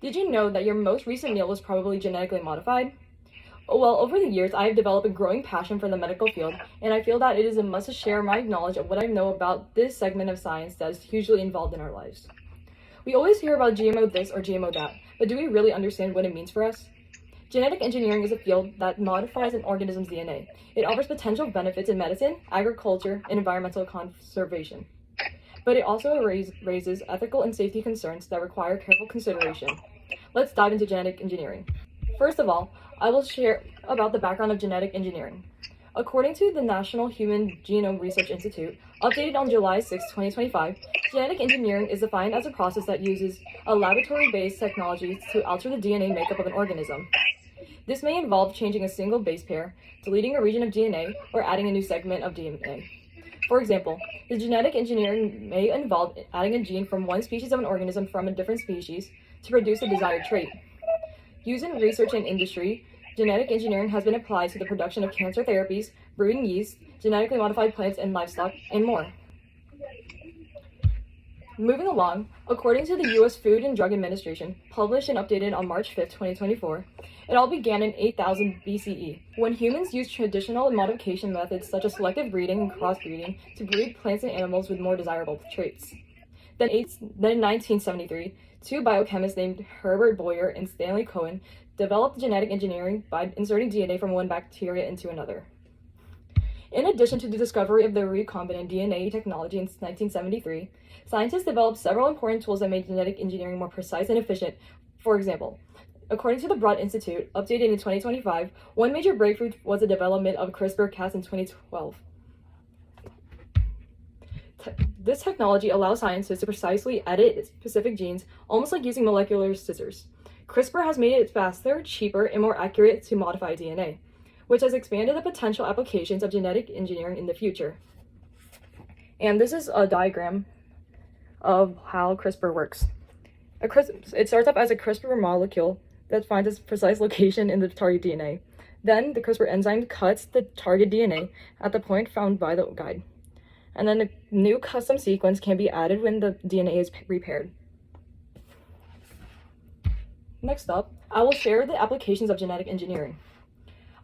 Did you know that your most recent meal was probably genetically modified? Well, over the years, I have developed a growing passion for the medical field, and I feel that it is a must to share my knowledge of what I know about this segment of science that is hugely involved in our lives. We always hear about GMO this or GMO that, but do we really understand what it means for us? Genetic engineering is a field that modifies an organism's DNA. It offers potential benefits in medicine, agriculture, and environmental conservation. But it also raises ethical and safety concerns that require careful consideration. Let's dive into genetic engineering. First of all, I will share about the background of genetic engineering. According to the National Human Genome Research Institute, updated on July 6, 2025, genetic engineering is defined as a process that uses a laboratory-based technology to alter the DNA makeup of an organism. This may involve changing a single base pair, deleting a region of DNA, or adding a new segment of DNA. For example, the genetic engineering may involve adding a gene from one species of an organism from a different species to produce a desired trait. Used in research and industry, genetic engineering has been applied to the production of cancer therapies, brewing yeast, genetically modified plants and livestock, and more. Moving along, according to the U.S. Food and Drug Administration, published and updated on March 5, 2024, it all began in 8000 BCE, when humans used traditional modification methods such as selective breeding and crossbreeding to breed plants and animals with more desirable traits. Then in 1973, two biochemists named Herbert Boyer and Stanley Cohen developed genetic engineering by inserting DNA from one bacteria into another. In addition to the discovery of the recombinant DNA technology in 1973, scientists developed several important tools that made genetic engineering more precise and efficient. For example, according to the Broad Institute, updated in 2025, one major breakthrough was the development of CRISPR-Cas in 2012. This technology allows scientists to precisely edit specific genes, almost like using molecular scissors. CRISPR has made it faster, cheaper, and more accurate to modify DNA, which has expanded the potential applications of genetic engineering in the future. And this is a diagram of how CRISPR works. It starts off as a CRISPR molecule that finds its precise location in the target DNA. Then the CRISPR enzyme cuts the target DNA at the point found by the guide. And then a new custom sequence can be added when the DNA is repaired. Next up, I will share the applications of genetic engineering.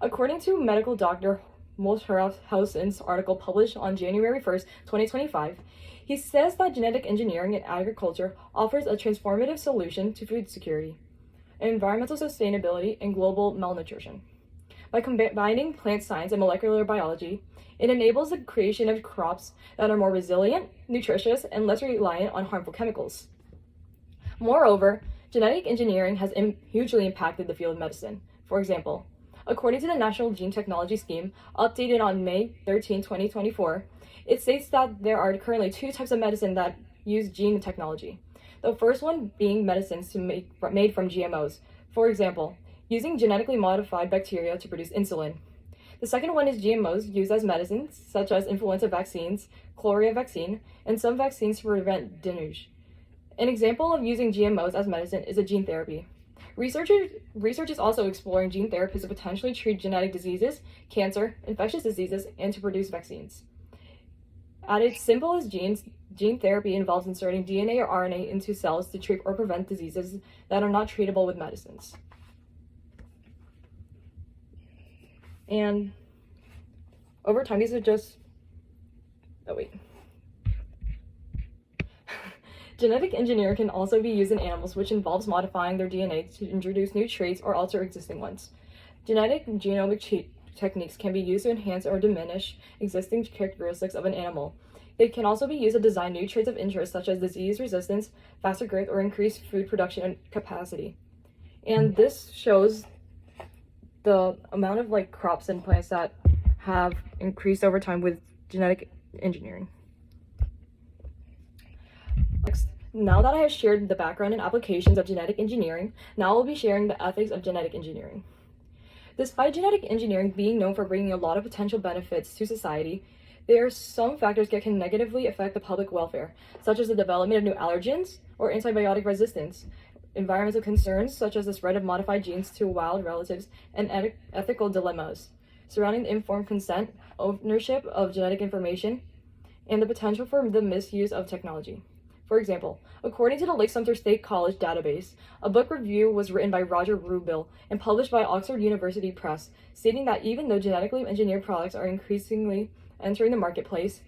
According to medical doctor Molshausen's article published on January 1st, 2025, he says that genetic engineering in agriculture offers a transformative solution to food security, environmental sustainability, and global malnutrition. By combining plant science and molecular biology, it enables the creation of crops that are more resilient, nutritious, and less reliant on harmful chemicals. Moreover, genetic engineering has hugely impacted the field of medicine. For example, according to the National Gene Technology Scheme, updated on May 13, 2024, it states that there are currently two types of medicine that use gene technology. The first one being medicines made from GMOs, for example, using genetically modified bacteria to produce insulin. The second one is GMOs used as medicines, such as influenza vaccines, chloria vaccine, and some vaccines to prevent dengue. An example of using GMOs as medicine is a gene therapy. Research is also exploring gene therapies to potentially treat genetic diseases, cancer, infectious diseases, and to produce vaccines. At its simplest, gene therapy involves inserting DNA or RNA into cells to treat or prevent diseases that are not treatable with medicines. And over time, these are just, Genetic engineering can also be used in animals, which involves modifying their DNA to introduce new traits or alter existing ones. Genetic genomic techniques can be used to enhance or diminish existing characteristics of an animal. They can also be used to design new traits of interest, such as disease resistance, faster growth, or increased food production capacity. And this shows the amount of crops and plants that have increased over time with genetic engineering. Next, now that I have shared the background and applications of genetic engineering, now I will be sharing the ethics of genetic engineering. Despite genetic engineering being known for bringing a lot of potential benefits to society, there are some factors that can negatively affect the public welfare, such as the development of new allergens or antibiotic resistance, environmental concerns such as the spread of modified genes to wild relatives, and ethical dilemmas surrounding the informed consent, ownership of genetic information, and the potential for the misuse of technology. For example, according to the Lake Sumter State College database, a book review was written by Roger Rubill and published by Oxford University Press, stating that even though genetically engineered products are increasingly entering the marketplace,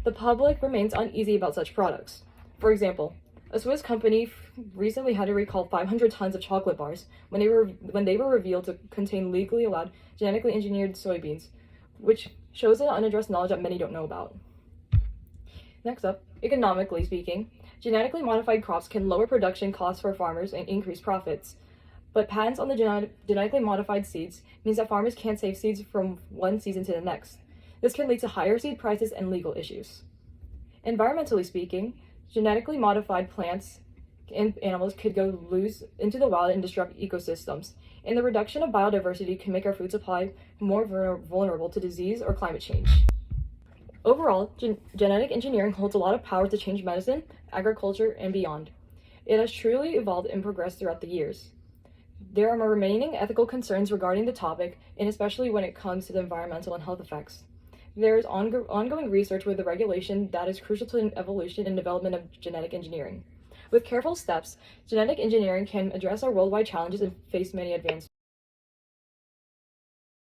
the public remains uneasy about such products. For example, a Swiss company recently had to recall 500 tons of chocolate bars when they were revealed to contain legally allowed genetically engineered soybeans, which shows an unaddressed knowledge that many don't know about. Next up, economically speaking, genetically modified crops can lower production costs for farmers and increase profits. But patents on the genetically modified seeds means that farmers can't save seeds from one season to the next. This can lead to higher seed prices and legal issues. Environmentally speaking, genetically modified plants and animals could go loose into the wild and disrupt ecosystems, and the reduction of biodiversity can make our food supply more vulnerable to disease or climate change. Overall, genetic engineering holds a lot of power to change medicine, agriculture, and beyond. It has truly evolved and progressed throughout the years. There are remaining ethical concerns regarding the topic, and especially when it comes to the environmental and health effects. There is ongoing research with the regulation that is crucial to the evolution and development of genetic engineering. With careful steps, genetic engineering can address our worldwide challenges and face many advancements.